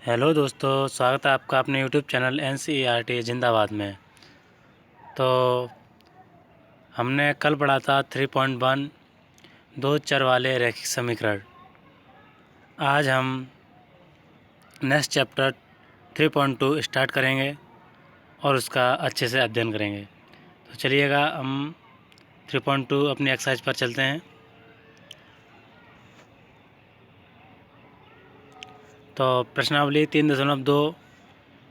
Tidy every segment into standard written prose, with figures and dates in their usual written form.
Hello दोस्तों, स्वागत है आपका अपने यूट्यूब चैनल NCERT जिंदाबाद में। तो हमने कल पढ़ा था 3.1 दो चर वाले रैखिक समीकरण। आज हम नेक्स्ट चैप्टर 3.2 स्टार्ट करेंगे और उसका अच्छे से अध्ययन करेंगे। तो चलिएगा हम 3.2 अपनी एक्सरसाइज पर चलते हैं। तो प्रश्नावली 3.2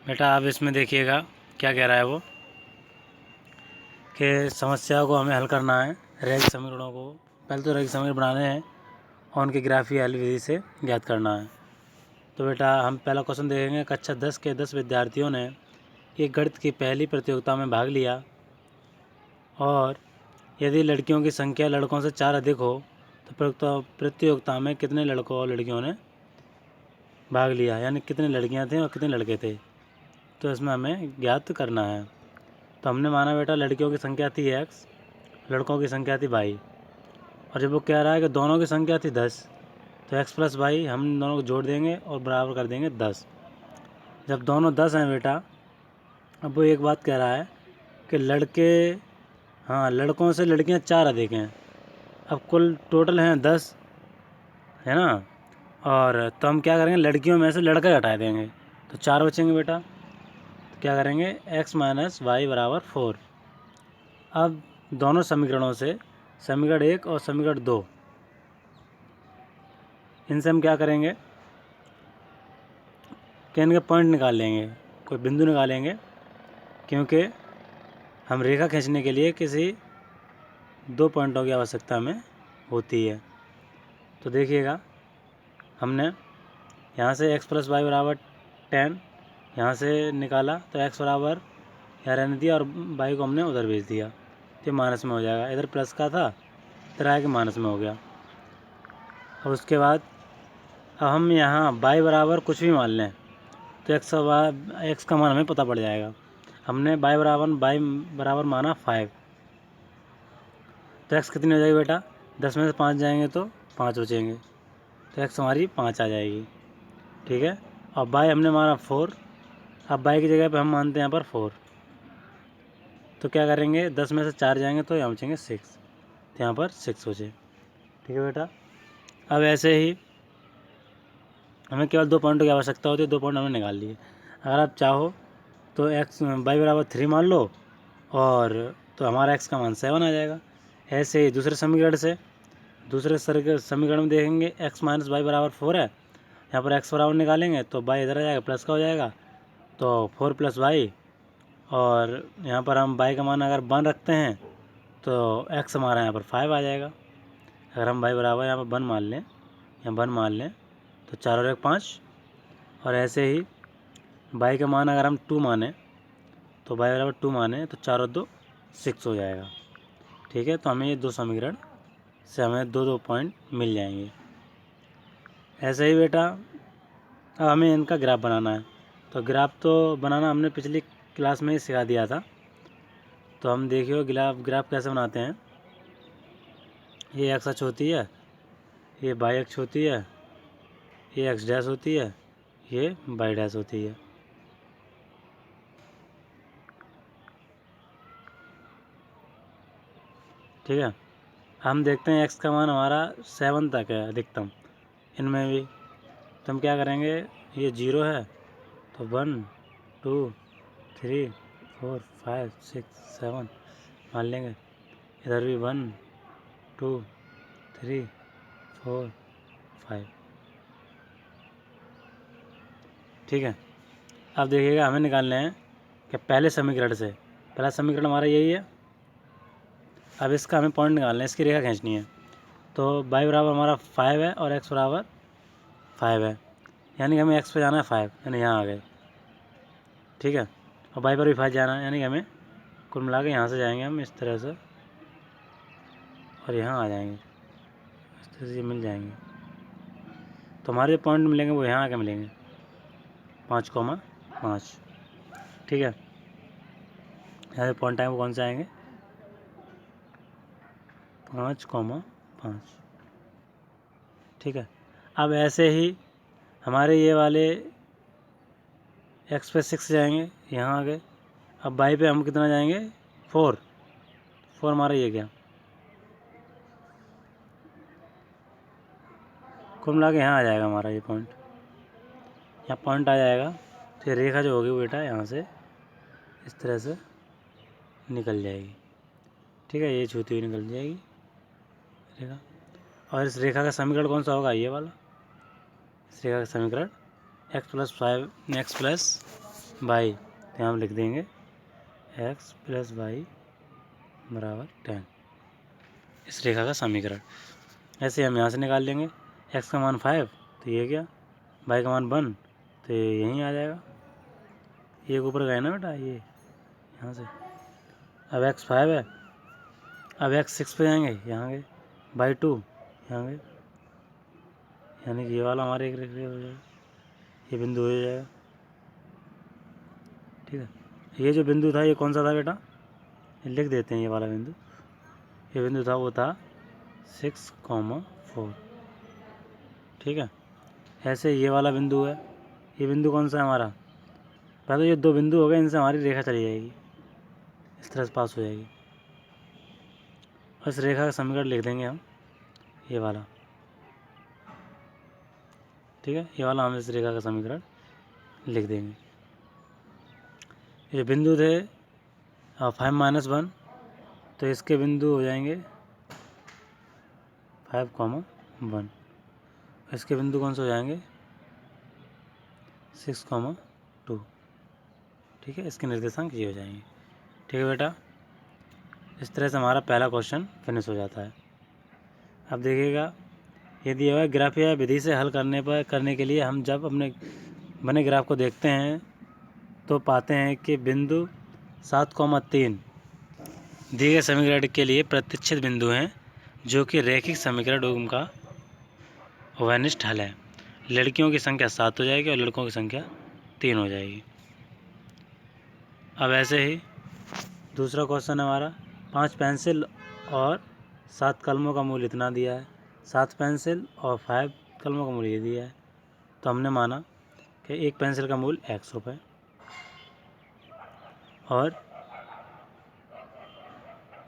बेटा आप इसमें देखिएगा क्या कह रहा है वो कि समस्या को हमें हल करना है। रैखिक समीकरणों को पहले तो रैखिक समीकरण बनाने हैं और उनकी ग्राफीय हल विधि से ज्ञात करना है। तो बेटा हम पहला क्वेश्चन देखेंगे। कक्षा 10 के 10 विद्यार्थियों ने एक गणित की पहली प्रतियोगिता में भाग लिया और यदि लड़कियों की संख्या लड़कों से 4 अधिक हो तो प्रतियोगिता में कितने लड़कों और लड़कियों ने भाग लिया, यानी कितने लड़कियां थीं और कितने लड़के थे। तो इसमें हमें ज्ञात करना है। तो हमने माना बेटा लड़कियों की संख्या थी x, लड़कों की संख्या थी y, और जब वो कह रहा है कि दोनों की संख्या थी 10 तो x प्लस वाई हम दोनों को जोड़ देंगे और बराबर कर देंगे 10। जब दोनों 10 हैं बेटा, अब वो एक बात कह रहा है कि लड़कों से लड़कियां 4 अधिक हैं। अब कुल टोटल हैं 10, है ना। और तो हम क्या करेंगे, लड़कियों में से लड़का हटा देंगे तो 4 बचेंगे बेटा। तो क्या करेंगे, x माइनस वाई बराबर 4। अब दोनों समीकरणों से समीकरण 1 और समीकरण 2 इनसे हम क्या करेंगे कि इनके पॉइंट निकाल लेंगे, कोई बिंदु निकालेंगे, क्योंकि हम रेखा खींचने के लिए किसी 2 पॉइंटों की आवश्यकता हमें होती है। तो देखिएगा हमने यहाँ से x प्लस वाई बराबर 10 यहाँ से निकाला तो x बराबर यहाँ रहने दिया और y को हमने उधर भेज दिया तो माइनस में हो जाएगा। इधर प्लस का था, इधर आया कि माइनस में हो गया। और उसके बाद अब हम यहाँ y बराबर कुछ भी मान लें तो x का मान हमें पता पड़ जाएगा। हमने y बराबर माना 5, तो x कितनी हो जाएगी बेटा, 10 में से 5 जाएंगे तो 5 बचेंगे, तो x हमारी 5 आ जाएगी। ठीक है। और y हमने माना 4, अब y की जगह पे हम मानते हैं यहाँ पर 4, तो क्या करेंगे, 10 में से 4 जाएंगे तो यहाँ बचेंगे 6, तो यहाँ पर 6 बचे। ठीक है बेटा। अब ऐसे ही हमें केवल 2 पॉइंटों की आवश्यकता होती है, 2 पॉइंट हमने निकाल लिए। अगर आप चाहो तो y बराबर 3 मान लो और तो हमारा x का मान 7 आ जाएगा। ऐसे ही दूसरे समीकरण में देखेंगे x माइनस वाई बराबर 4 है, यहाँ पर x बराबर निकालेंगे तो y इधर आ जाएगा, प्लस का हो जाएगा, तो 4 प्लस वाई, और यहाँ पर हम y का मान अगर 1 रखते हैं तो x हमारा यहाँ पर 5 आ जाएगा। अगर हम y बराबर यहाँ पर 1 मान लें, तो 4 और 1 5, और ऐसे ही y का मान अगर हम 2 माने तो y बराबर 2 माने तो 4 और 2 6 हो जाएगा। ठीक है। तो हमें ये 2 समीकरण से हमें 2 पॉइंट मिल जाएंगे। ऐसे ही बेटा अब हमें इनका ग्राफ बनाना है। तो ग्राफ तो बनाना हमने पिछली क्लास में ही सिखा दिया था। तो हम देखिए ग्राफ कैसे बनाते हैं। ये एक्स अक्ष होती है, ये वाई अक्ष होती है, ये एक्स डैश होती है, ये वाई डैश होती है। ठीक है। हम देखते हैं एक्स का मान हमारा 7 तक है अधिकतम, इनमें भी। तो हम क्या करेंगे, ये 0 है तो 1 2 3 4 5 6 7 मान लेंगे। इधर भी 1 2 3 4 5। ठीक है। अब देखिएगा हमें निकालने हैं कि पहले समीकरण से, पहला समीकरण हमारा यही है। अब इसका हमें पॉइंट निकालना है, इसकी रेखा खींचनी है। तो y बराबर हमारा 5 है और x बराबर 5 है, यानी कि हमें x पे जाना है 5, यानी यहाँ आ गए। ठीक है। और y पर भी 5 जाना है, यानी कि हमें कुल मिला के यहाँ से जाएंगे हम इस तरह से और यहाँ आ जाएंगे, इस तरह से मिल जाएंगे। तो हमारे जो पॉइंट मिलेंगे वो यहाँ आके मिलेंगे 5,5। ठीक है। यहाँ जो पॉइंट आएंगे वो कौन से आएंगे, 5,5। ठीक है। अब ऐसे ही हमारे ये वाले एक्स पे 6 जाएंगे, यहाँ आ गए। अब बाई पे हम कितना जाएंगे, 4 हमारा ये क्या कुल मिला के यहाँ आ जाएगा हमारा ये पॉइंट, यहाँ पॉइंट आ जाएगा। तो ये रेखा जो होगी वो बेटा यहाँ से इस तरह से निकल जाएगी, ठीक है, ये छूती हुई निकल जाएगी रेखा। और इस रेखा का समीकरण कौन सा होगा, ये वाला। इस रेखा का समीकरण एक्स प्लस वाई, तो हम लिख देंगे एक्स प्लस वाई बराबर 10, इस रेखा का समीकरण। ऐसे हम यहाँ से निकाल लेंगे, एक्स का मान 5, तो ये क्या, वाई का मान 1, तो ये यहीं आ जाएगा, ये ऊपर गए ना बेटा, ये यहाँ से। अब एक्स 5 है, अब एक्स 6 पे जाएंगे, यहाँ गए, बाई 2 यहाँ गए, यानी कि ये वाला हमारे एक रेखा हो जाएगा, ये बिंदु हो जाएगा, ठीक है। ये जो बिंदु था ये कौन सा था बेटा, ये लिख देते हैं, ये वाला बिंदु, ये बिंदु था वो था 6,4, ठीक है। ऐसे ये वाला बिंदु है, ये बिंदु कौन सा है हमारा, पहले ये दो बिंदु हो गए, इनसे हमारी रेखा चली जाएगी, इस तरह से पास हो जाएगी। इस रेखा का समीकरण लिख देंगे हम, ये वाला, ठीक है, ये वाला हम इस रेखा का समीकरण लिख देंगे। ये बिंदु थे 5-1, तो इसके बिंदु हो जाएंगे 5,1, इसके बिंदु कौन से हो जाएंगे 6,2, ठीक है, इसके निर्देशांक ये हो जाएंगे, ठीक है बेटा। इस तरह से हमारा पहला क्वेश्चन फिनिश हो जाता है। अब देखिएगा, ये दिया हुआ है ग्राफ या विधि से हल करने के लिए हम जब अपने बने ग्राफ को देखते हैं तो पाते हैं कि बिंदु 7,3 दिए गए समीकरण के लिए प्रतिच्छेद बिंदु हैं, जो कि रैखिक समीकरण का उभयनिष्ठ हल है। लड़कियों की संख्या 7 हो जाएगी और लड़कों की संख्या 3 हो जाएगी। अब ऐसे ही दूसरा क्वेश्चन हमारा, 5 पेंसिल और 7 कलमों का मूल्य इतना दिया है, 7 पेंसिल और 5 कलमों का मूल्य ये दिया है। तो हमने माना कि एक पेंसिल का मूल्य x रुपये और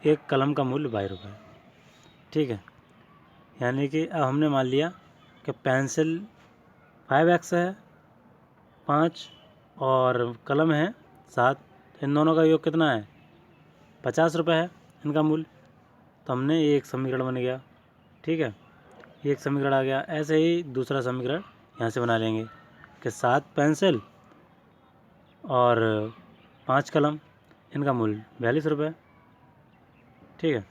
एक कलम का मूल्य y रुपये, ठीक है। यानी कि अब हमने मान लिया कि पेंसिल 5x है 5 और कलम है 7, इन दोनों का योग कितना है 50 रुपये है इनका मूल्य। तो हमने ये एक समीकरण बन गया, ठीक है, ये एक समीकरण आ गया। ऐसे ही दूसरा समीकरण यहाँ से बना लेंगे कि 7 पेंसिल और 5 कलम, इनका मूल्य 42 रुपये, ठीक है।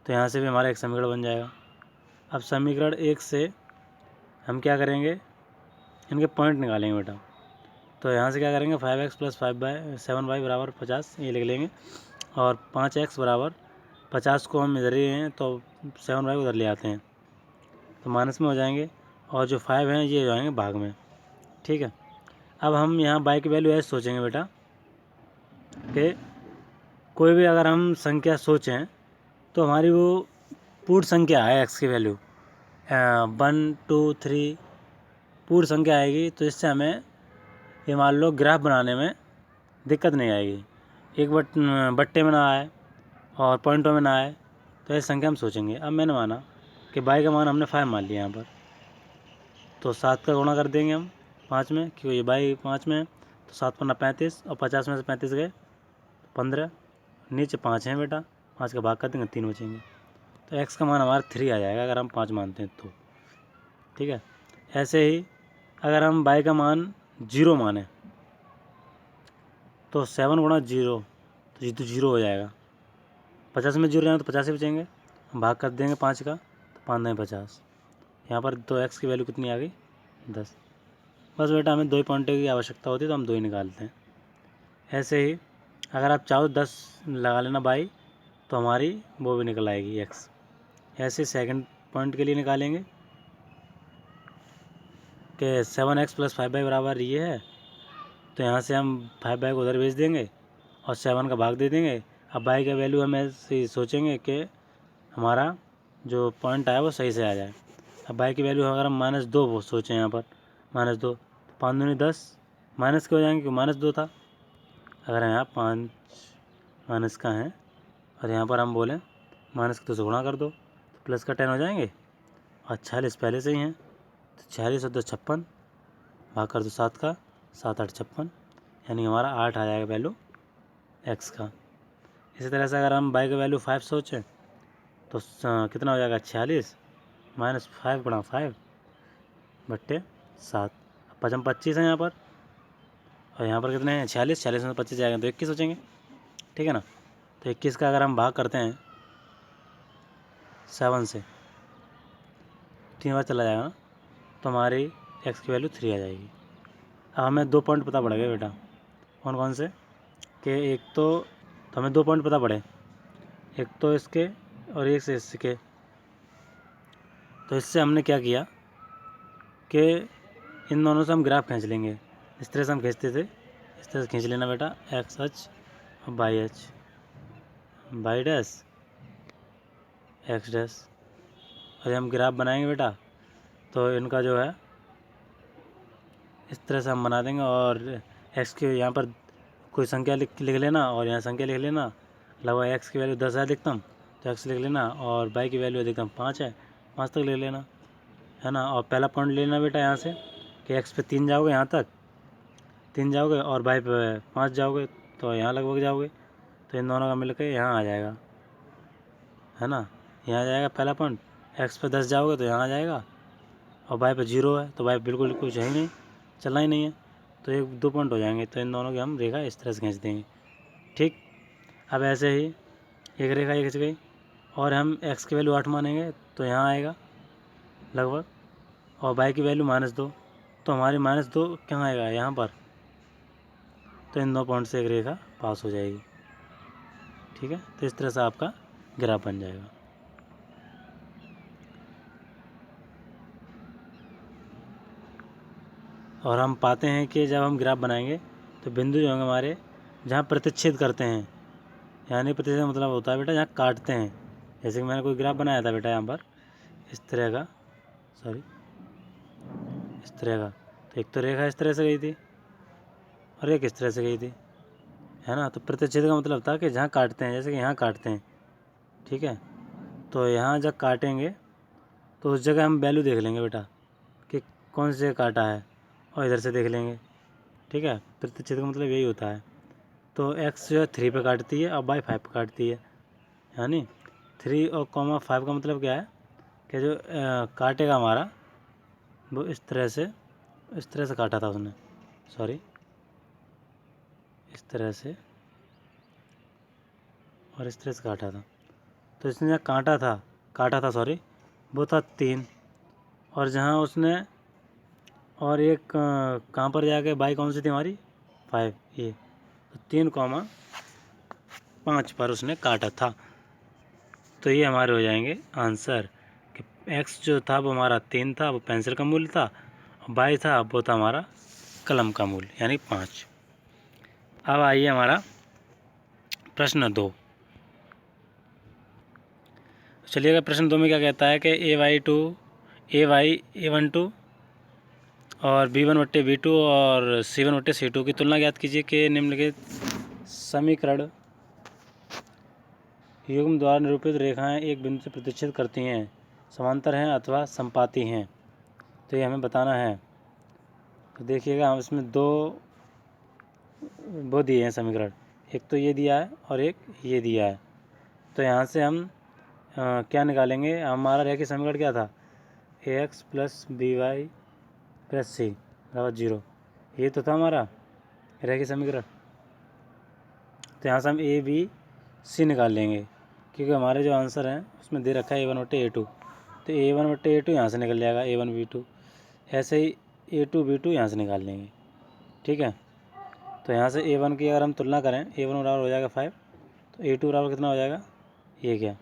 तो यहाँ से भी हमारा एक समीकरण बन जाएगा। अब समीकरण 1 से हम क्या करेंगे, इनके पॉइंट निकालेंगे बेटा। तो यहाँ से क्या करेंगे, 5x प्लस 7y बराबर 50 ये लिख लेंगे, और 5x बराबर 50 को हम इधर ही हैं तो 7y उधर ले आते हैं, तो माइनस में हो जाएंगे, और जो 5 हैं ये जाएंगे भाग में, ठीक है। अब हम यहाँ y की वैल्यू ऐसे सोचेंगे बेटा कि कोई भी अगर हम संख्या सोचें तो हमारी वो पूर्ण संख्या है x की वैल्यू 1 2 3 पूर्ण संख्या आएगी, तो इससे हमें ये मान लो ग्राफ बनाने में दिक्कत नहीं आएगी। एक बट्टे में ना आए और पॉइंटों में ना आए, तो ऐसी संख्या हम सोचेंगे। अब मैंने माना कि बाई का मान हमने 5 मान लिया यहाँ पर, तो 7 का गुणा कर देंगे हम 5 में, क्योंकि ये बाई 5 में है, तो 7 पन्ना 35 और 50 में से 35 गए 15, नीचे 5 हैं बेटा, 5 का भाग कर देंगे 3 बचेंगे, तो x का मान हमारा 3 आ जाएगा अगर हम 5 मानते हैं तो, ठीक है। ऐसे ही अगर हम बाई का मान 0 माने तो 7 गुणा 0, तो ये तो 0 हो जाएगा, 50 में 0 जाएंगे तो 50 ही बचेंगे, हम भाग कर देंगे 5 का, तो 5 नहीं 50, यहाँ पर तो x की वैल्यू कितनी आ गई 10। बस बेटा हमें 2 पॉइंटों की आवश्यकता होती है तो हम 2 ही निकालते हैं। ऐसे ही अगर आप चाहो 10 लगा लेना बाई, तो हमारी वो भी निकल आएगी x। ऐसे सेकंड पॉइंट के लिए निकालेंगे कि 7x प्लस 5y बराबर ये है, तो यहाँ से हम 5y को उधर भेज देंगे और 7 का भाग दे देंगे। अब y का वैल्यू हम ऐसे सोचेंगे कि हमारा जो पॉइंट आया वो सही से आ जाए। अब y की वैल्यू अगर हम -2 वो सोचें यहाँ पर -2, तो 5 दूनी 10 माइनस के हो जाएंगे क्योंकि माइनस 2 था। अगर यहाँ 5 माइनस का है और यहाँ पर हम बोलें माइनस के 2 से गुणा कर दो तो प्लस का 10 हो जाएंगे। और 46 पहले से ही हैं तो 46 और 2 56, भाग कर दो 7 का, 7 8 56, यानी हमारा 8 आ जाएगा वैल्यू एक्स का। इसी तरह से अगर हम वाई का वैल्यू 5 सोचें तो कितना हो जाएगा 46 माइनस 5 गुणा 5 बट्टे 7। 25 है यहाँ पर और यहाँ पर कितने हैं 46, 46 में 25 जाएगा तो 21 सोचेंगे, ठीक है ना। तो 21 का अगर हम भाग करते हैं 7 से 3 बार चला जाएगा ना तो हमारी एक्स की वैल्यू 3 आ जाएगी। अब हमें 2 पॉइंट पता पड़ेगा बेटा, कौन कौन से कि एक तो हमें 2 पॉइंट पता पड़े, एक तो इसके और एक से इसके। तो इससे हमने क्या किया कि इन दोनों से हम ग्राफ खींच लेंगे। इस तरह से हम खींचते थे, इस तरह से खींच लेना बेटा, एक्स एच और Y H, Y dash X dash. और हम ग्राफ बनाएंगे बेटा तो इनका जो है इस तरह से हम बना देंगे। और एक्स के यहाँ पर कोई संख्या लिख लेना और यहाँ संख्या लिख लेना। लगभग एक्स की वैल्यू 10 है अधिकतम तो एक्स लिख लेना, और वाई की वैल्यू अधिकतम 5 है, 5 तक ले लेना, है ना। और पहला पॉइंट लेना बेटा यहाँ से कि एक्स पे 3 जाओगे, यहाँ तक 3 जाओगे और वाई पे 5 जाओगे तो यहाँ लगभग जाओगे, तो इन दोनों का मिलकर यहाँ आ जाएगा, है ना। यहाँ आ जाएगा पहला पॉइंट। एक्स पे 10 जाओगे तो यहाँ आ जाएगा, और वाई पे 0 है तो वाई बिल्कुल कुछ है ही नहीं, चलना ही नहीं है, तो 1 2 पॉइंट हो जाएंगे। तो इन दोनों की हम रेखा इस तरह से खींच देंगे, ठीक। अब ऐसे ही एक रेखा ये खींच गई और हम एक्स की वैल्यू 8 मानेंगे तो यहाँ आएगा लगभग, और वाई की वैल्यू -2 तो हमारी -2 कहाँ आएगा यहाँ पर, तो इन 2 पॉइंट से एक रेखा पास हो जाएगी, ठीक है। तो इस तरह से आपका ग्राफ बन जाएगा। और हम पाते हैं कि जब हम ग्राफ बनाएंगे तो बिंदु जो होंगे हमारे जहाँ प्रतिच्छेद करते हैं, यानी प्रतिच्छेद मतलब होता है बेटा जहाँ काटते हैं। जैसे कि मैंने कोई ग्राफ बनाया था बेटा यहाँ पर इस तरह का, इस तरह का, तो एक तो रेखा इस तरह से गई थी और एक इस तरह से गई थी, है ना। तो प्रतिच्छेद का मतलब था कि जहाँ काटते हैं, जैसे कि यहाँ काटते हैं, ठीक है। तो यहाँ जब काटेंगे तो उस जगह हम वैल्यू देख लेंगे बेटा कि कौन से काटा है, और इधर से देख लेंगे, ठीक है। प्रतिच्छेद का मतलब यही होता है। तो एक्स जो है 3 पे काटती है और वाई 5 पे काटती है, यानी 3 और 5 का मतलब क्या है कि जो काटेगा हमारा वो इस तरह से काटा था उसने, सॉरी इस तरह से और इस तरह से काटा था। तो इसने जहाँ काटा था सॉरी वो था 3, और जहाँ उसने और एक कहाँ पर जाके बाई कौन सी थी हमारी 5, ये तो 3,5 पर उसने काटा था। तो ये हमारे हो जाएंगे आंसर कि एक्स जो था वो हमारा 3 था, वो पेंसिल का मूल्य था, और बाई था वो था हमारा कलम का मूल्य यानी 5। अब आइए हमारा प्रश्न 2। चलिएगा प्रश्न 2 में क्या कहता है कि A1/2 और B1/B2 और C1/C2 की तुलना ज्ञात कीजिए कि निम्नलिखित समीकरण युग्म द्वारा निरूपित रेखाएं एक बिंदु से प्रतिच्छेद करती हैं, समांतर हैं अथवा संपाती हैं। तो ये हमें बताना है। तो देखिएगा हम इसमें 2 वो दिए हैं समीकरण, एक तो ये दिया है और एक ये दिया है। तो यहाँ से हम क्या निकालेंगे, हमारा रेखीय समीकरण क्या था AX + BY + C = 0, ये तो था हमारा रेखीय समीकरण। तो यहाँ से हम ABC निकाल लेंगे क्योंकि हमारे जो आंसर हैं उसमें दे रखा है A1/A2, तो A1/A2 यहाँ से निकल जाएगा A1B2, ऐसे ही A2B2 यहाँ से निकाल लेंगे, ठीक है। तो यहाँ से A1 की अगर हम तुलना करें A1 बराबर हो जाएगा 5, तो A2 बराबर कितना हो जाएगा, ये क्या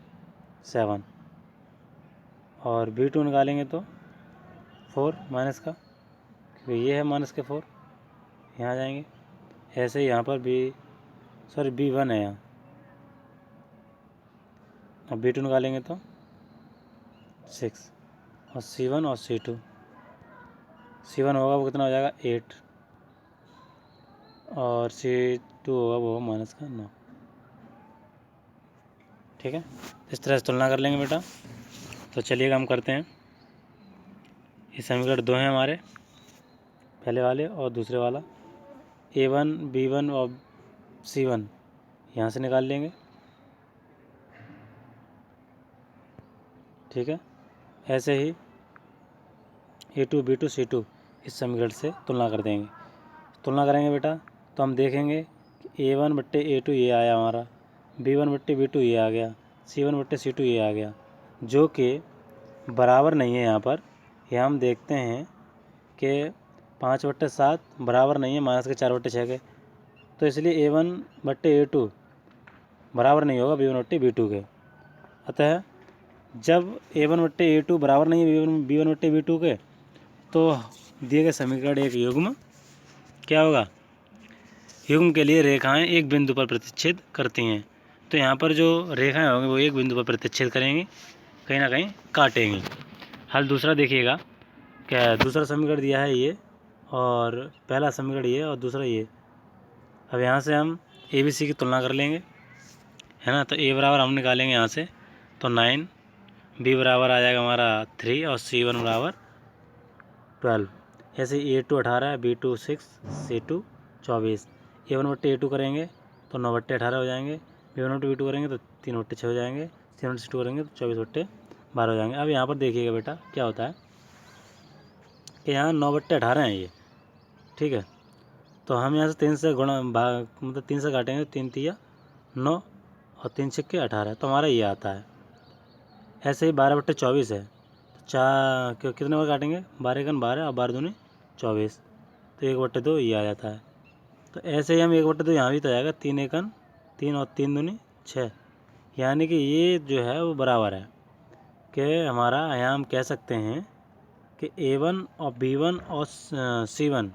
7, और B2 निकालेंगे तो 4 माइनस का, क्योंकि ये है -4, यहाँ आ जाएंगे। ऐसे ही यहाँ पर B1 है यहाँ, अब B2 निकालेंगे तो 6, और C1 और C2, C1 होगा वो कितना हो जाएगा 8, और C2 होगा वो माइनस का 9। ठीक है, इस तरह से तुलना कर लेंगे बेटा। तो चलिएगा हम करते हैं। ये समीकरण 2 हैं हमारे, पहले वाले और दूसरे वाला। A1 B1 और C1 यहाँ से निकाल लेंगे। ठीक है, ऐसे ही A2 B2 C2 इस समीकरण से तुलना कर देंगे। तुलना करेंगे बेटा तो हम देखेंगे कि A1 बट्टे A2 ये आया हमारा, B1 बट्टे B2 ये आ गया, C1 बट्टे C2 ये आ गया, जो कि बराबर नहीं है। यहाँ पर यह हम देखते हैं कि 5/7 बराबर नहीं है माइनस के 4/6 के, तो इसलिए A1 बट्टे A2 बराबर नहीं होगा B1 बट्टे B2 के। अतः जब A1 बट्टे A2 बराबर नहीं है B1 बट्टे B2 के, तो दिए गए समीकरण एक युग्म क्या होगा, युग्म के लिए रेखाएं एक बिंदु पर प्रतिच्छेद करती हैं। तो यहाँ पर जो रेखाएं होंगी वो एक बिंदु पर प्रतिच्छेद करेंगी, कहीं ना कहीं काटेंगी। हल दूसरा देखिएगा, क्या दूसरा समीकरण दिया है ये, और पहला समीकरण ये और दूसरा ये। अब यहाँ से हम ABC की तुलना कर लेंगे, है ना। तो A बराबर हम निकालेंगे यहाँ से, तो 9, B बराबर आ जाएगा हमारा 3 और C1 बराबर 12। ऐसे A2 18, B2 6, C2 24। A1 बट्टे A2 करेंगे तो 9/18 हो जाएंगे, B1 बट्टे B2 करेंगे तो 3/6 हो जाएंगे, C1 बट्टे C2 करेंगे तो 24/12 हो जाएंगे। अब यहाँ पर देखिएगा बेटा क्या होता है कि यहाँ 9/18 है ये। ठीक है, तो हम यहाँ से 3 से गुणा मतलब 3 से काटेंगे, 3 तिया 9 और 3 छक्के 18, तो हमारा ये आता है। ऐसे ही 12/24 है, तो कितने बार काटेंगे, 12 एकन 12 और 12 दूनी 24, तो 1/2 ये आ जाता है। तो ऐसे ही हम 1/2 यहाँ भी तो आएगा, 3 एकन 3 और 3 दूनी 6, यानी कि ये जो है वो बराबर है कि हमारा यहाँ हम कह सकते हैं कि A1 और B1 और C1,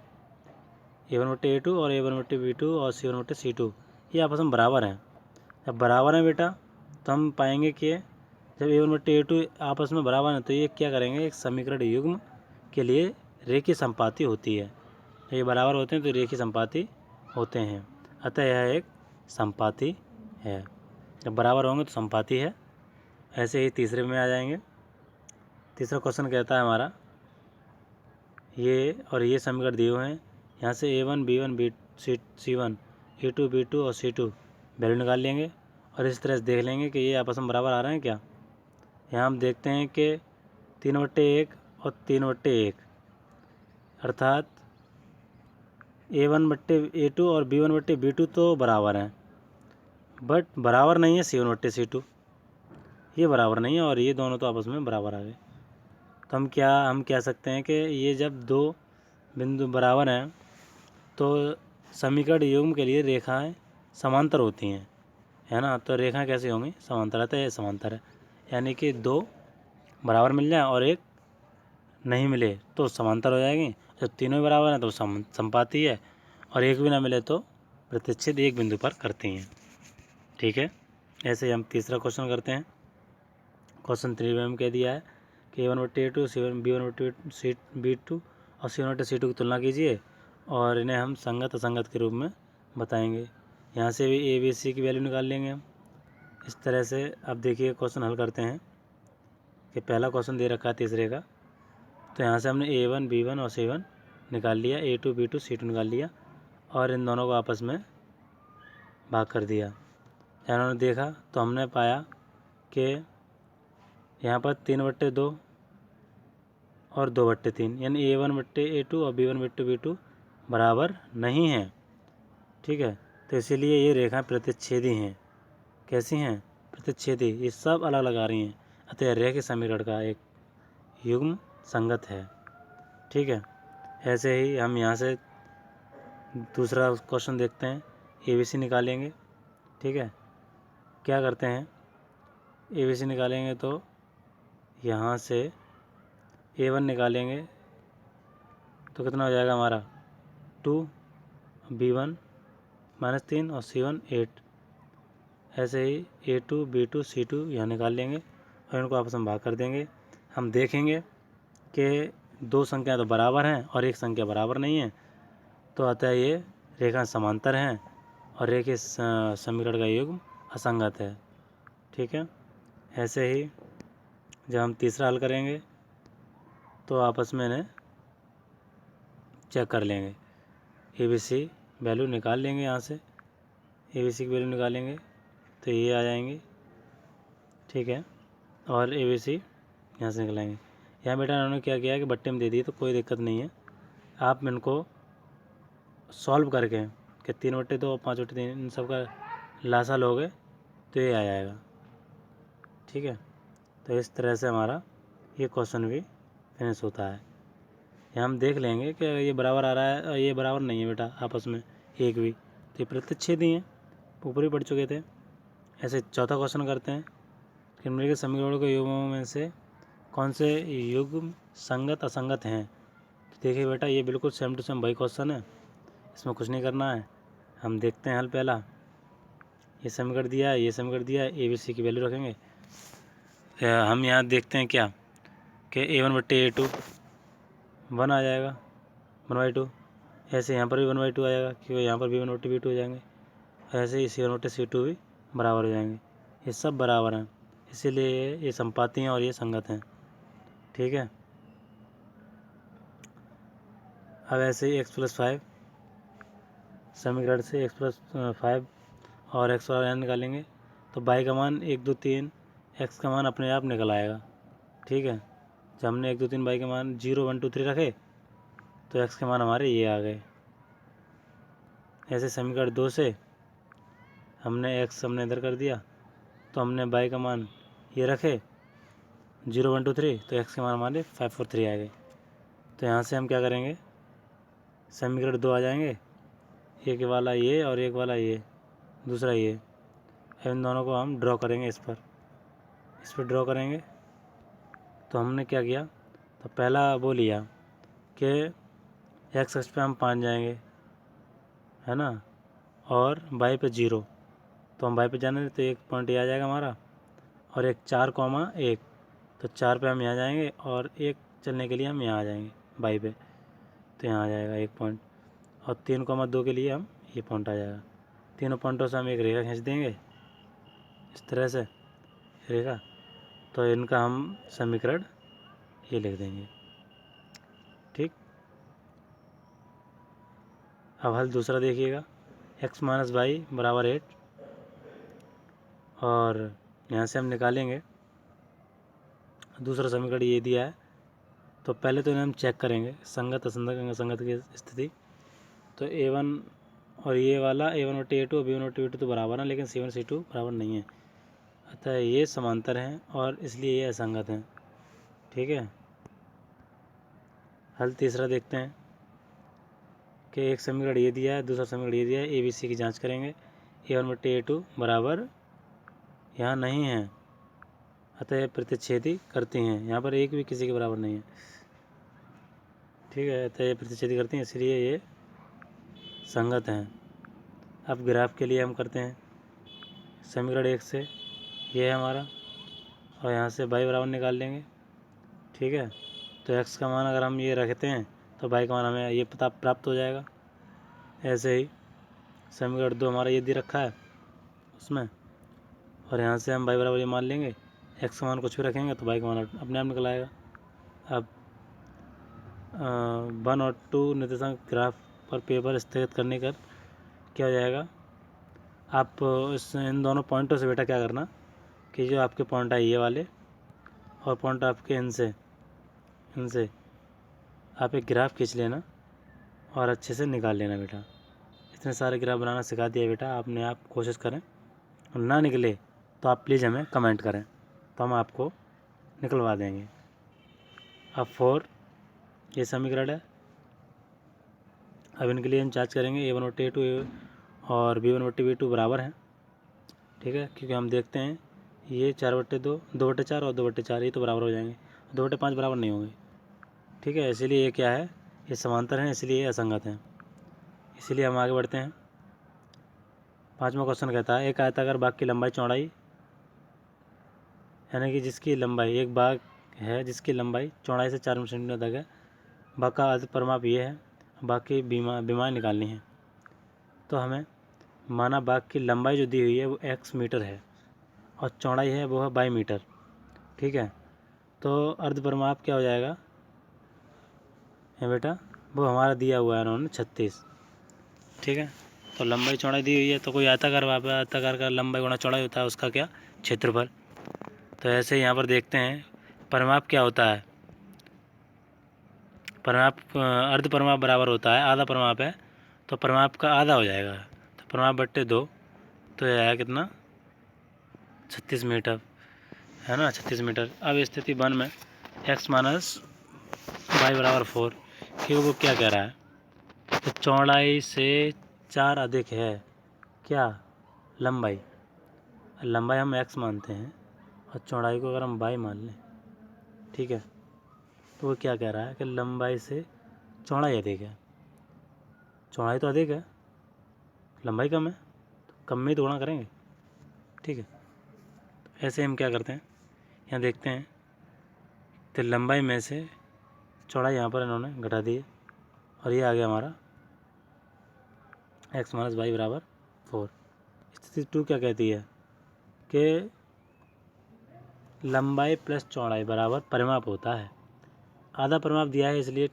A1 बट्टे A2 और A1 बट्टे B2 और C1 बट्टे C2 ये आपस में बराबर हैं। जब बराबर हैं बेटा तो हम पाएंगे कि जब A1 बट्टे A2 आपस में बराबर हैं तो ये क्या करेंगे, एक समीकरण युग्म के लिए रेखीय संपाती होती है। जब ये बराबर होते हैं तो रेखीय संपाती होते हैं, अतः यह एक संपाती है। जब बराबर होंगे तो संपाती है। ऐसे ही तीसरे में आ जाएंगे। तीसरा क्वेश्चन कहता है हमारा ये और ये समीकरण दिए हुए हैं, यहाँ से A1 B1 C1 A2 B2 और C2 वैल्यू निकाल लेंगे और इस तरह से देख लेंगे कि ये आपस में बराबर आ रहे हैं क्या। यहाँ हम देखते हैं कि 3/1 और 3/1, अर्थात A1 बट्टे A2 और B1 बट्टे B2 तो बराबर हैं, बट बराबर नहीं है C1 बट्टे C2, ये बराबर नहीं है और ये दोनों तो आपस में बराबर आ गए। तो हम कह सकते हैं कि ये जब दो बिंदु बराबर हैं तो समीकरण युग्म के लिए रेखाएं समांतर होती हैं, है ना। तो रेखाएं कैसी होंगी, समांतर है, तो ये समांतर है, यानी कि दो बराबर मिल जाए और एक नहीं मिले तो समांतर हो जाएगी। जब तीनों ही बराबर हैं तो संपाती है, और एक भी ना मिले तो प्रतिच्छेद एक बिंदु पर करती हैं। ठीक है, ऐसे ही हम तीसरा क्वेश्चन करते हैं। क्वेश्चन 3 में हम कह दिया है कि A1 बट्टे A2 B1 बट्टे B2 और C1 बट्टे C2 की तुलना कीजिए और इन्हें हम संगत असंगत के रूप में बताएंगे। यहाँ से भी ABC की वैल्यू निकाल लेंगे हम इस तरह से। अब देखिए क्वेश्चन हल करते हैं कि पहला क्वेश्चन दे रखा है तीसरे का, तो यहाँ से हमने A1 B1 और C1 निकाल लिया, A2 B2 C2 निकाल लिया और इन दोनों को आपस में भाग कर दिया। इन्होंने देखा तो हमने पाया कि यहाँ पर 3/2 और 2/3, यानी A1 बट्टे A2 और B1 बट्टे B2 बराबर नहीं है। ठीक है, तो इसीलिए ये रेखाएं प्रतिच्छेदी हैं। कैसी हैं, प्रतिच्छेदी, ये सब अलग अलग आ रही हैं, अतः रेखीय समीकरण का एक युग्म संगत है। ठीक है, ऐसे ही हम यहाँ से दूसरा क्वेश्चन देखते हैं, ABC निकालेंगे। ठीक है, क्या करते हैं, ABC निकालेंगे तो यहाँ से A1 निकालेंगे तो कितना हो जाएगा हमारा 2, B1 -3 और C1 8। ऐसे ही A2 B2 C2 यहाँ निकाल लेंगे और इनको आपस में भाग कर देंगे। हम देखेंगे कि दो संख्या तो बराबर हैं और एक संख्या बराबर नहीं है, तो अतः ये रेखा समांतर हैं और रेखीय समीकरण का युग्म असंगत है। ठीक है, ऐसे ही जब हम तीसरा हल करेंगे तो आपस में इन्हें चेक कर लेंगे। ABC वैल्यू निकाल लेंगे, यहाँ से ABC की वैल्यू निकालेंगे तो ये आ जाएंगे। ठीक है, और ABC यहाँ से निकलाएंगे। यहाँ बेटा उन्होंने क्या किया कि बट्टे में दे दिए, तो कोई दिक्कत नहीं है। आप इनको सॉल्व करके कि 3/2 और 5/3 इन सब का लासा लोगे तो ये आ जाएगा। ठीक है, तो इस तरह से हमारा ये क्वेश्चन भी फिनिश होता है। यहाँ हम देख लेंगे कि ये बराबर आ रहा है और ये बराबर नहीं है बेटा आपस में एक भी, तो ये प्रतिच्छेदी हैं, ऊपर ही पढ़ चुके थे। ऐसे चौथा क्वेश्चन करते हैं कि निम्नलिखित समीकरणों के युग्मों में से कौन से युग्म संगत असंगत हैं। तो देखिए बेटा ये बिल्कुल सेम टू सेम वही क्वेश्चन है, इसमें कुछ नहीं करना है। हम देखते हैं हल पहला, ये समीकरण दिया है, ये समीकरण दिया है, ABC की वैल्यू रखेंगे। हम यहाँ देखते हैं क्या कि A1/A2 1 आ जाएगा, 1/2। ऐसे यहाँ पर भी 1/2 आ जाएगा क्योंकि यहाँ पर भी 1/2 हो जाएंगे। ऐसे ही C1/C2 भी बराबर हो जाएंगे। ये सब बराबर हैं, इसीलिए ये संपाती हैं और ये संगत हैं। ठीक है, अब ऐसे ही x+5 समीकरण से x+5 और x और n निकालेंगे तो y का मान 1 2 3, x का मान अपने आप निकल आएगा। ठीक है, जब हमने 1 2 3 y के मान 0 1 2 3 रखे तो x के मान हमारे ये आ गए। ऐसे समीकरण 2 से हमने x हमने इधर कर दिया तो हमने y का मान ये रखे 0 1 2 3, तो x के मान हमारे 5 4 3 आ गए। तो यहाँ से हम क्या करेंगे, समीकरण 2 आ जाएंगे, एक वाला ये और एक वाला ये, दूसरा ये, इन दोनों को हम ड्रॉ करेंगे इस पर ड्रॉ करेंगे। तो हमने क्या किया, तो पहला वो लिया कि x अक्ष पे हम 5 जाएंगे, है ना, और y पे 0, तो हम y पे जाने तो एक पॉइंट ये आ जाएगा हमारा, और एक 4,1, तो 4 पे हम यहाँ जाएंगे और एक चलने के लिए हम यहाँ आ जाएंगे y पे, तो यहाँ आ जाएगा एक पॉइंट, और 3,2 के लिए हम ये पॉइंट आ जाएगा। तीनों पॉइंटों से हम एक रेखा खींच देंगे इस तरह से रेखा, तो इनका हम समीकरण ये लिख देंगे। ठीक, अब हल दूसरा देखिएगा, x - y = 8, और यहाँ से हम निकालेंगे दूसरा समीकरण ये दिया है। तो पहले तो इन्हें हम चेक करेंगे संगत असंगत की स्थिति। तो A1 और ये वाला A1/A2 और B1/B2 तो बराबर है, लेकिन C1 C2 बराबर नहीं है, अतः ये समांतर हैं और इसलिए ये असंगत हैं। ठीक है, हल तीसरा देखते हैं कि एक समीकरण ये दिया है, दूसरा समीकरण ये दिया है, ABC की जांच करेंगे। A1/A2 बराबर यहाँ नहीं है, अतः ये प्रतिच्छेदी करती हैं, यहाँ पर एक भी किसी के बराबर नहीं है। ठीक है, अतः ये प्रतिच्छेदी करती हैं, इसलिए ये संगत हैं। अब ग्राफ के लिए हम करते हैं, समीकरण 1 से ये है हमारा, और यहाँ से y बराबर निकाल लेंगे। ठीक है, तो x का मान अगर हम ये रखते हैं तो y का मान हमें ये पता प्राप्त हो जाएगा। ऐसे ही समीकरण 2 हमारा ये दे रखा है उसमें, और यहाँ से हम y बराबर ये मान लेंगे, x का मान कुछ भी रखेंगे तो y का मान अपने आप निकल आएगा। अब 1 और 2 निर्देशांक ग्राफ पर पेपर स्थगित करने कर क्या हो जाएगा, आप इन दोनों पॉइंटों से बेटा क्या करना कि जो आपके पॉइंट है ये वाले और पॉइंट आपके इनसे आप एक ग्राफ खींच लेना और अच्छे से निकाल लेना बेटा। इतने सारे ग्राफ बनाना सिखा दिया बेटा, आपने आप कोशिश करें, और ना निकले तो आप प्लीज़ हमें कमेंट करें तो हम आपको निकलवा देंगे। अब 4 ये समीकरण है, अब इनके लिए हम जांच करेंगे A1/A2 और B1/B2 बराबर हैं। ठीक है, क्योंकि हम देखते हैं ये 4/2, 2/4 और 2/4 ये तो बराबर हो जाएंगे, 2/5 बराबर नहीं होंगे। ठीक है, इसीलिए ये क्या है, ये समांतर हैं, इसलिए ये असंगत हैं। इसीलिए हम आगे बढ़ते हैं। 5वां क्वेश्चन कहता है एक आयताकार बाग की लंबाई चौड़ाई, यानी कि जिसकी लंबाई, एक बाग है जिसकी लंबाई चौड़ाई से 4 सेंटीमीटर तक है, बाग का अर्ध परिमाप ये है, बाग की विमाएँ निकालनी है। तो हमें माना बाग की लंबाई जो दी हुई है वो x मीटर है और चौड़ाई है वो है 22 मीटर। ठीक है, तो अर्धपरिमाप क्या हो जाएगा है बेटा, वो हमारा दिया हुआ है उन्होंने 36। ठीक है, तो लंबाई चौड़ाई दी हुई है, तो कोई आयताकार वहाँ पर आयताकार का लंबाई गुणा चौड़ाई होता है उसका क्या क्षेत्रफल। तो ऐसे यहाँ पर देखते हैं परिमाप क्या होता है। परिमाप अर्ध परिमाप बराबर होता है आधा परिमाप है तो परिमाप का आधा हो जाएगा, तो परिमाप बट्टे 2, तो यह आया कितना 36 मीटर है ना, 36 मीटर। अब स्थिति 1 में x माइनस वाई बराबर 4, क्योंकि वो क्या कह रहा है तो चौड़ाई से 4 अधिक है क्या लंबाई। लंबाई हम x मानते हैं और चौड़ाई को अगर हम y मान लें, ठीक है, तो वो क्या कह रहा है कि लंबाई से चौड़ाई अधिक है। चौड़ाई तो अधिक है, लंबाई कम है, तो कम में ही तो गुणा करेंगे। ठीक है, तो ऐसे हम क्या करते हैं, यहाँ देखते हैं तो लंबाई में से चौड़ाई यहाँ पर इन्होंने घटा दी है और ये आ गया हमारा x माइनस वाई बराबर 4। स्थिति 2 क्या कहती है कि लंबाई प्लस चौड़ाई बराबर परिमाप होता है। आधा परिमाप दिया है इसलिए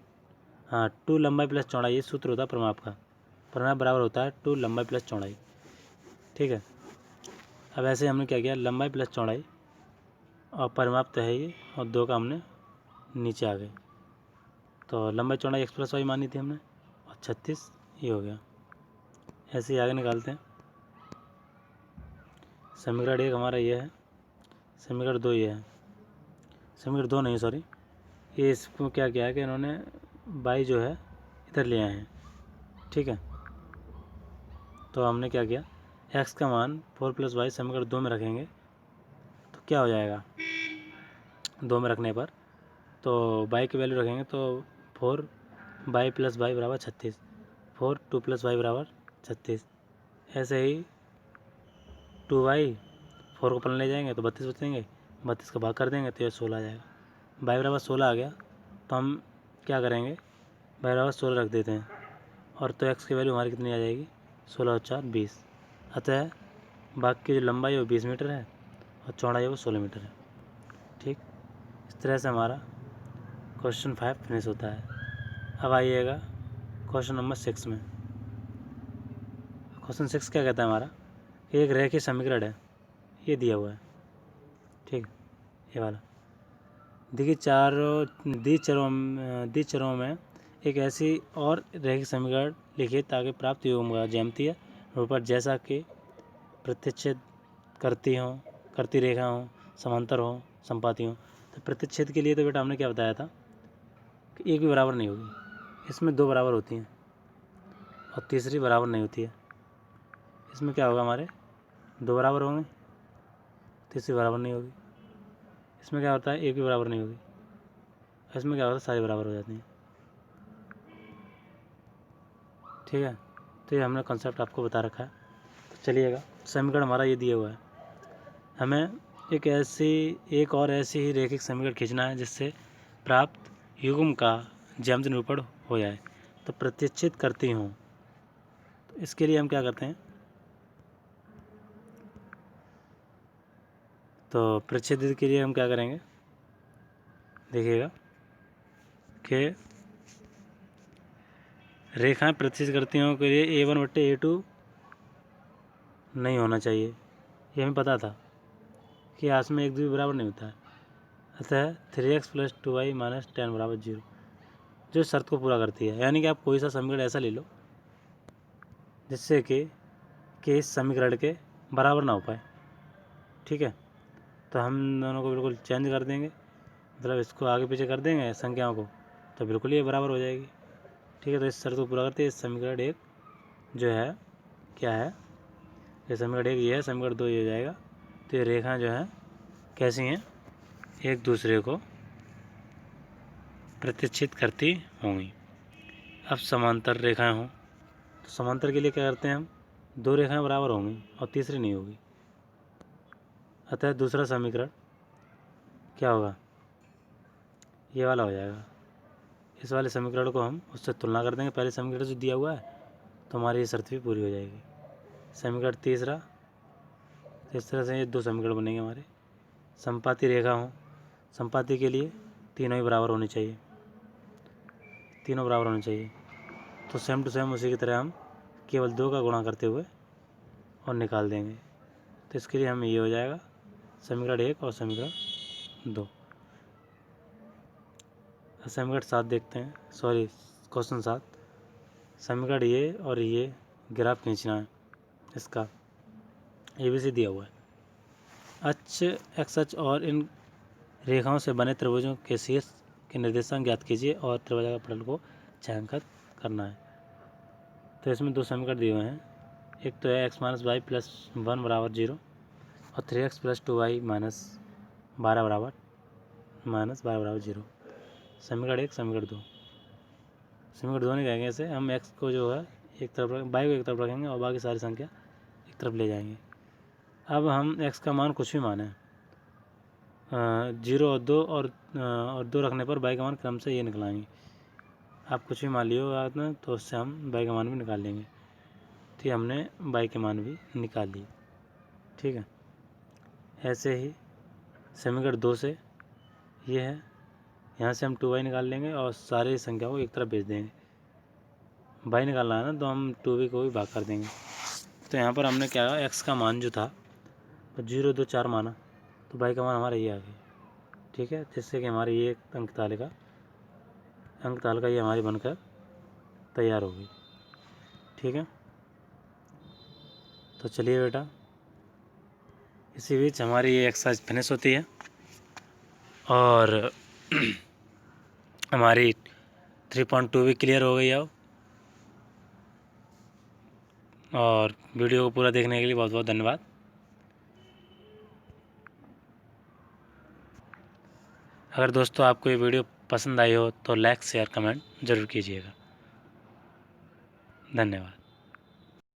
2 लंबाई प्लस चौड़ाई, ये सूत्र होता है परिमाप का। परिमाप बराबर होता है 2 लंबाई प्लस चौड़ाई। ठीक है, अब ऐसे हमने क्या किया, लंबाई प्लस चौड़ाई और परिमाप तो है ये, और 2 का हमने नीचे आ गए, तो लंबाई चौड़ाई x प्लस वाई मानी थी हमने और 36 ये हो गया। ऐसे ही आगे निकालते हैं। समीकरण 1 हमारा ये है, समीकरण 2 ये है, समीकरण 2 नहीं सॉरी, ये इसको क्या किया है कि इन्होंने बाई जो है इधर ले आए हैं। ठीक है, तो हमने क्या किया, x का मान 4 प्लस वाई समीकरण 2 में रखेंगे तो क्या हो जाएगा, 2 में रखने पर तो बाई की वैल्यू रखेंगे तो 4 बाई प्लस वाई बराबर 36, 4 2 प्लस वाई बराबर 36। ऐसे ही 2y 4 को पलट ले जाएंगे तो 32 बचेंगे, 32 का भाग कर देंगे तो ये 16 आ जाएगा। बाई बराबर 16 आ गया, तो हम क्या करेंगे, बाई बराबर 16 रख देते हैं और तो x की वैल्यू हमारी कितनी आ जाएगी, 16 और 4 20। अतः बाग की जो लंबाई है वो 20 मीटर है और चौड़ाई है वो 16 मीटर है। ठीक, इस तरह से हमारा क्वेश्चन 5 फिनिश होता है। अब आइएगा क्वेश्चन नंबर 6 में। क्वेश्चन 6 क्या कहता है हमारा, एक रेखीय समीकरण है, ये दिया हुआ है। ठीक, ये वाला देखिए दी चरों में एक ऐसी और रैखिक समीकरण लिखिए ताकि प्राप्त होगा ज्यामितीय रूप पर जैसा कि प्रतिच्छेद करती रेखा हो, समांतर हो, संपाती हो। तो प्रतिच्छेद के लिए तो बेटा हमने क्या बताया था कि एक भी बराबर नहीं होगी, इसमें 2 बराबर होती हैं और तीसरी बराबर नहीं होती है। इसमें क्या होगा, हमारे 2 बराबर होंगे, तीसरी बराबर नहीं होगी। इसमें क्या होता है, एक भी बराबर नहीं होगी, इसमें क्या होता है सारी बराबर हो जाती हैं। ठीक है, तो ये हमने कॉन्सेप्ट आपको बता रखा है। तो चलिएगा, समीकरण हमारा ये दिया हुआ है, हमें एक और ऐसी ही रैखिक समीकरण खींचना है जिससे प्राप्त युग्म का ज्यामितीय निरूपण हो जाए, तो प्रतिच्छेद करती हूँ। तो इसके लिए हम क्या करते हैं, तो प्रतिच्छेद के लिए हम क्या करेंगे, देखिएगा कि रेखाएं प्रतिच्छेद करती हूँ के लिए A1/A2 नहीं होना चाहिए, ये हमें पता था कि आस में एक दूसरे बराबर नहीं होता है। अतः 3x + 2y - 10 बराबर 0 जो शर्त को पूरा करती है। यानी कि आप कोई सा समीकरण ऐसा ले लो जिससे कि इस समीकरण के बराबर ना हो पाए। ठीक है, तो हम दोनों को बिल्कुल चेंज कर देंगे, मतलब इसको आगे पीछे कर देंगे संख्याओं को, तो बिल्कुल ये बराबर हो जाएगी। ठीक है, तो इस शर्त को पूरा करते हैं इस समीकरण 1 जो है क्या है, ये समीकरण 1 ये है, समीकरण 2 ये हो जाएगा। तो ये रेखाएं जो है कैसी हैं, एक दूसरे को प्रतिच्छेद करती होंगी। अब समांतर रेखाएं हों तो समांतर के लिए क्या करते हैं हम, 2 रेखाएं बराबर होंगी और तीसरी नहीं होगी। अतः दूसरा समीकरण क्या होगा, ये वाला हो जाएगा। इस वाले समीकरण को हम उससे तुलना कर देंगे, पहले समीकरण जो दिया हुआ है तो हमारी ये शर्त भी पूरी हो जाएगी। समीकरण तीसरा, तो इस तरह से ये 2 समीकरण बनेंगे हमारे। समपाती रेखा हो, समपाती के लिए तीनों ही बराबर होने चाहिए, तीनों बराबर होने चाहिए। तो सेम टू सेम उसी की तरह हम केवल 2 का गुणा करते हुए और निकाल देंगे। तो इसके लिए हमें ये हो जाएगा समीकरण 1 और समीकरण 2। समीकरण 7 देखते हैं, सॉरी क्वेश्चन 7। समीकरण ये और ये ग्राफ खींचना है इसका, ABC दिया हुआ है। अक्ष, एक्स अक्ष और इन रेखाओं से बने त्रिभुजों के शीर्ष के निर्देशांक ज्ञात कीजिए और त्रिभुजाकार को छायांकित करना है। तो इसमें 2 समीकरण दिए हुए हैं। एक तो है x-y + 1 = 0 और 3x + 2y - 12 = 0। समीकरण 1, समीकरण 2। समीकरण 2 नहीं कहेंगे इसे, हम x को जो है एक तरफ y को एक तरफ रखेंगे और बाकी सारी संख्या एक तरफ ले जाएंगे। अब हम x का मान कुछ भी माने, 0 और 2 और 2 रखने पर y का मान क्रम से ये निकलाएंगे। आप कुछ भी मान लियो बाद में, तो उससे हम y का मान भी निकाल लेंगे। तो ये हमने y के मान भी निकाल लिए, ठीक है। ऐसे ही समीकरण 2 से ये है, यहाँ से हम 2y निकाल लेंगे और सारी संख्या को एक तरफ भेज देंगे। y निकालना है ना, तो हम 2b को भी भाग कर देंगे। तो यहाँ पर हमने क्या, x का मान जो था 0, 2, 4 माना, तो y का मान हमारा ये आ गया, ठीक है। जिससे कि हमारी ये अंक तालिका ये हमारी बनकर तैयार होगी, ठीक है। तो चलिए बेटा, इसी बीच हमारी ये एक्सरसाइज फिनिश होती है और हमारी 3.2 भी क्लियर हो गई है। और वीडियो को पूरा देखने के लिए बहुत बहुत धन्यवाद। अगर दोस्तों आपको ये वीडियो पसंद आई हो तो लाइक, शेयर, कमेंट ज़रूर कीजिएगा। धन्यवाद।